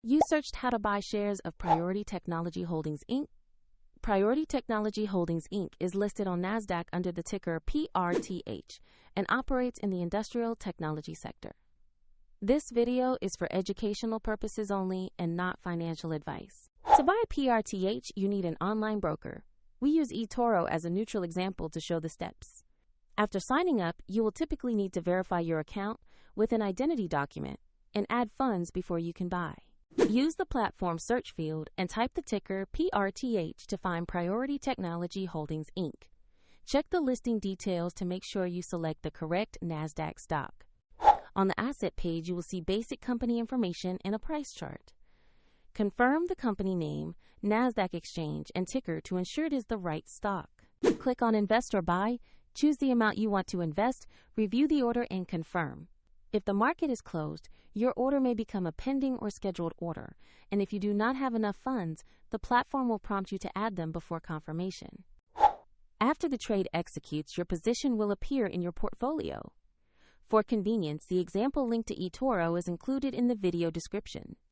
You searched how to buy shares of Priority Technology Holdings, Inc. Priority Technology Holdings, Inc. is listed on NASDAQ under the ticker PRTH and operates in the industrial technology sector. This video is for educational purposes only and not financial advice. To buy PRTH, you need an online broker. We use eToro as a neutral example to show the steps. After signing up, you will typically need to verify your account with an identity document and add funds before you can buy. Use the platform search field and type the ticker PRTH to find Priority Technology Holdings, Inc. Check the listing details to make sure you select the correct NASDAQ stock. On the asset page, you will see basic company information and a price chart. Confirm the company name, NASDAQ exchange, and ticker to ensure it is the right stock. Click on Invest or Buy, choose the amount you want to invest, review the order, and confirm. If the market is closed, your order may become a pending or scheduled order, and if you do not have enough funds, the platform will prompt you to add them before confirmation. After the trade executes, your position will appear in your portfolio. For convenience, the example link to eToro is included in the video description.